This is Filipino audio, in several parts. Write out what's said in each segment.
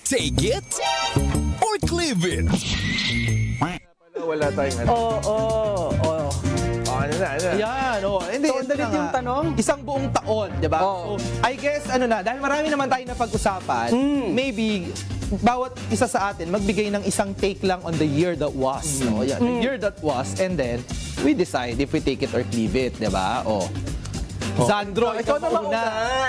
Take it or leave it. Wala tayong ano. Oo. Ano na. Yan, Hindi, So, ito dalit na nga. yung tanong? Isang buong taon, di ba? Oo. So, I guess, dahil marami naman tayo na pag-usapan, maybe, bawat isa sa atin, magbigay ng isang take lang on the year that was. No? Yan, the year that was, and then, we decide if we take it or leave it, di ba? Sandro, ikaw na mauna.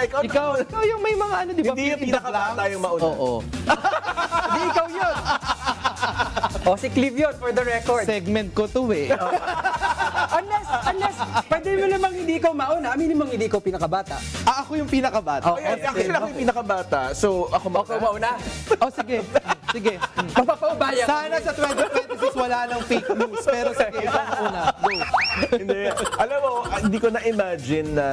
Ikaw yung may mga di ba? Hindi yung fill in the pinakabata blanks. yung mauna. Oo. Hindi ikaw yun. Si Clive yun, for the record. Segment ko to eh. Unless, pwede mo namang hindi ikaw mauna, aminin mong hindi ikaw pinakabata. Ako yung pinakabata. Actually, ako yung pinakabata. So, ako Mauna. Sige. Sige. Mapapaubaya. Sana sa 2026 wala nang fake news. Pero sige, ikaw na una. Go. Hindi. Alam mo, hindi ko na-imagine na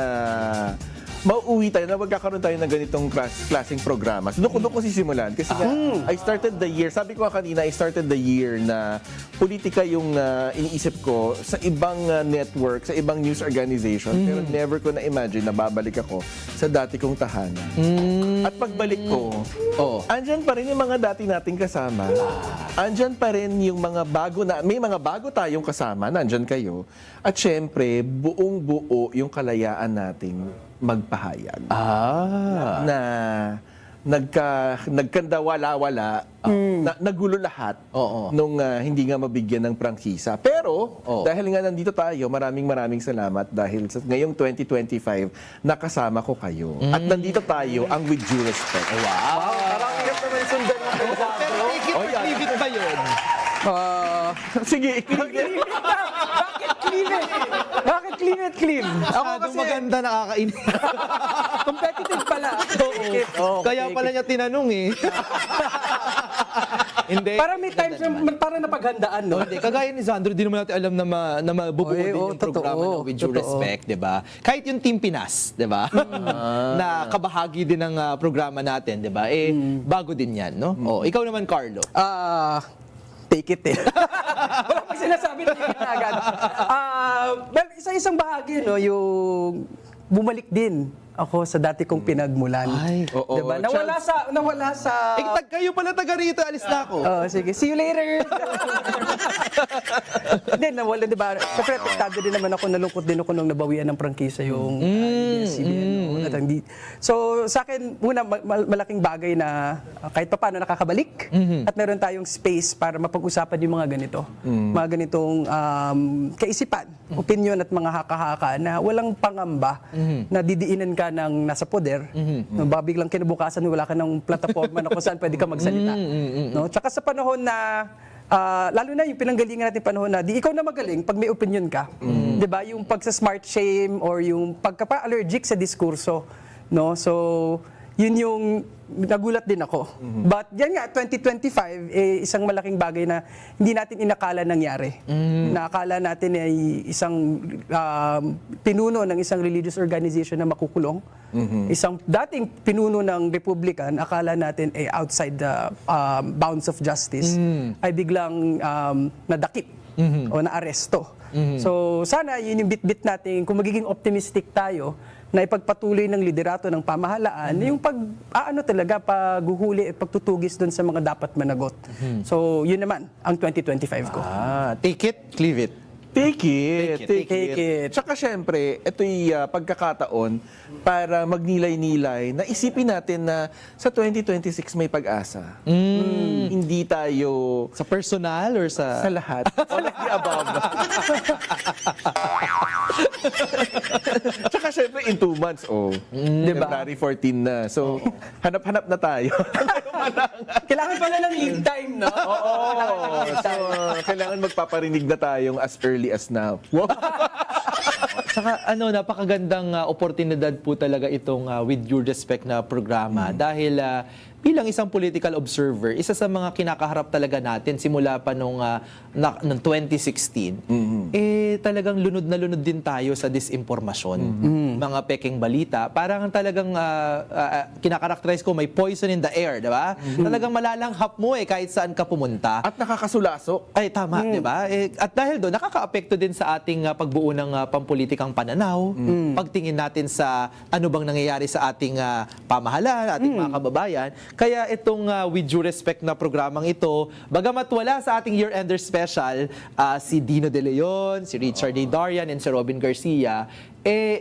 mauuwi tayo na magkakaroon tayo ng ganitong klaseng programa. So, doon ko sisimulan. Kasi nga, I started the year, sabi ko kanina, I started the year na politika yung iniisip ko sa ibang network, sa ibang news organization. Pero never ko na-imagine na babalik ako sa dati kong tahanan. At pagbalik ko, andyan pa rin yung mga dati nating kasama. Andyan pa rin yung mga bago na, may mga bago tayong kasama, nandyan kayo. At syempre, buong-buo yung kalayaan nating magpahayag. Na nagkanda wala-wala, nagulo lahat nung hindi nga mabigyan ng prangkisa. Pero, dahil nga nandito tayo, maraming salamat dahil sa ngayong 2025, nakasama ko kayo. At nandito tayo, ang With Due Respect. Wow, parang hirap naman sundan ng Pero take it or leave it ba yun? Sige, ikligin. Bakit Clive? Ako Masyadong kasi, maganda, nakakainit. competitive pala. Kaya pala niya tinanong eh. Hindi. Parang may times para napaghandaan, no? Hindi, kagaya ni Sandro, di naman natin alam na mabubuo din yung programa ng With Due Respect, di ba? Kahit yung Team Pinas, di ba? Na kabahagi din ng programa natin, di ba? Bago din yan, no? Ikaw naman, Carlo. Take it eh. Wala pa sinasabi, take it na agad. Well, isa-isang bahagi, no, yung bumalik din ako sa dati kong pinagmulan. Ay, diba? Nawala sa... Kayo pala taga rito, alis na ako. Sige. See you later. Hindi, nawala, diba? Siyempre, apektado din naman ako, nalungkot din ako nung nabawian ng prangkisa yung ABS-CBN. So, sa akin, una, malaking bagay na kahit pa paano nakakabalik at meron tayong space para mapag-usapan yung mga ganito. Mga ganitong kaisipan, opinion at mga haka-haka na walang pangamba na didiinan ka ng nasa poder, no, babiglang kinabukasan wala ka ng plataforma na kung saan pwede ka magsalita. No? Tsaka sa panahon na, lalo na yung pinanggalingan natin panahon na, di ikaw na magaling pag may opinion ka. Diba? Yung pagsa-smart shame or yung pagkapa-allergic sa diskurso. No? So, yun yung nagulat din ako. But yan nga, 2025, isang malaking bagay na hindi natin inakala nangyari. Naakala natin ay isang pinuno ng isang religious organization na makukulong. Isang dating pinuno ng Republican, akala natin ay outside the bounds of justice, ay biglang nadakip o naaresto. So sana yun yung bit-bit natin, kung magiging optimistic tayo, na ipagpatuloy ng liderato ng pamahalaan, yung paghuhuli at pagtutugis doon sa mga dapat managot. So, yun naman ang 2025 ko. Take it, leave it. Take it. Take it. Tsaka syempre, ito'y pagkakataon para magnilay-nilay na isipin natin na sa 2026 may pag-asa. Hindi tayo Sa personal or sa lahat. All of the above. Tsaka syempre, in 2 months, Diba? February 14 na. So, hanap-hanap na tayo. Kailangan pala ng lead time, no? So, kailangan magpaparinig na tayong as early as now. Wow. Saka napakagandang oportunidad po talaga itong With Due Respect na programa dahil bilang isang political observer, isa sa mga kinakaharap talaga natin simula pa nung 2016, talagang lunod na lunod din tayo sa disinformasyon, mga peking balita. Parang talagang kinakarakterize ko may poison in the air, di ba? Talagang malalanghap mo kahit saan ka pumunta. At nakakasulasok. Ay, tama, di ba? At dahil doon, nakaka-apekto din sa ating pagbuo ng pampolitikang pananaw, pagtingin natin sa ano bang nangyayari sa ating pamahalaan, ating mga kababayan. Kaya itong With Due Respect na programang ito, bagamat wala sa ating year-ender special, si Dino De Leon, si Richard A. Darian, and si Robin Garcia,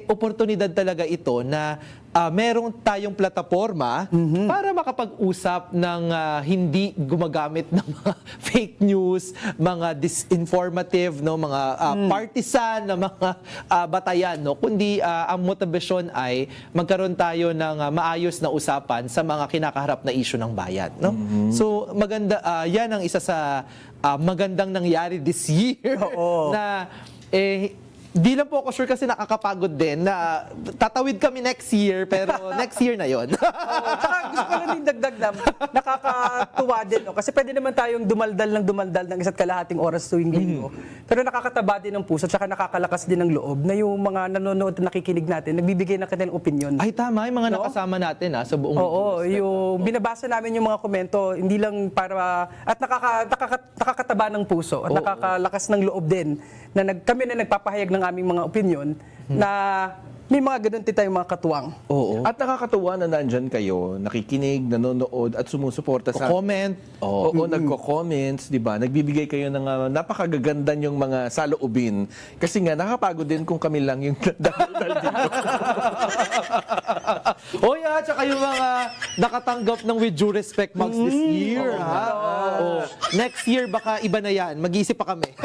oportunidad talaga ito na merong tayong plataforma para makapag-usap ng hindi gumagamit ng mga fake news, mga disinformative, no, mga partisan na mga batayan, no, kundi ang motivasyon ay magkaroon tayo ng maayos na usapan sa mga kinakaharap na issue ng bayan, no? So maganda, yan ang isa sa magandang nangyari this year na di lang po ako sure kasi nakakapagod din na tatawid kami next year, pero next year na yon. Tsaka gusto ko lang din dagdag na nakakatuwa din, no? Kasi pwede naman tayong dumaldal ng isa't kalahating oras tuwing linggo. Pero nakakataba din ng puso, tsaka nakakalakas din ng loob na yung mga nanonood at nakikinig natin, nagbibigay ng kanilang opinion. Ay tama, yung mga nakasama natin sa buong Oo, yung binabasa namin yung mga komento, hindi lang para, at nakakataba ng puso, at nakakalakas ng loob din, na kami na nagpapahayag ng aming mga opinion, na may mga ganun din tayong mga katuwang. Oo. At nakakatuwa na nandyan kayo, nakikinig, nanonood, at sumusuporta sa... Comment. Oo, nagko-comments, di ba? Nagbibigay kayo ng napakagaganda yung mga saloobin. Kasi nga, nakapagod din kung kami lang yung daldal dito. Oh yeah, tsaka yung mga nakatanggap ng With Due Respect Mugs this year, Next year, baka iba na yan. Mag-iisip pa kami.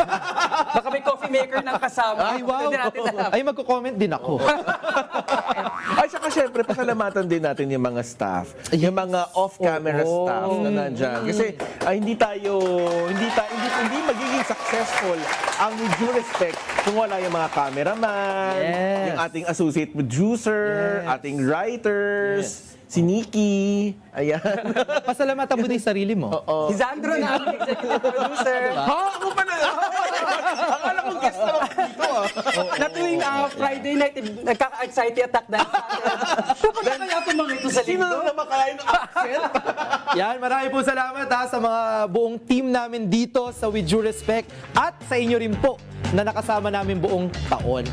Baka may coffee maker ng kasama. Ay, wow. Pwede natin alam. Ay, magko-comment din ako. Ay, saka syempre, pasalamatan din natin yung mga staff. Yung mga off-camera staff na nandyan. Kasi hindi magiging successful ang With Due Respect kung wala yung mga cameraman, yung ating associate producer, ating writers, si Nikki. Ayan. Pasalamatan mo din yung sarili mo. Si Sandro na aming executive producer. Ha? Ako pa na? Akala ko guest na ako dito Na tuwing Friday night, nagkaka-anxiety attack na. Pupunta kaya itong mga ito sa Sino linggo? na makain ng accent? Yan, marami po salamat sa mga buong team namin dito sa With Due Respect at sa inyo rin po na nakasama namin buong taon.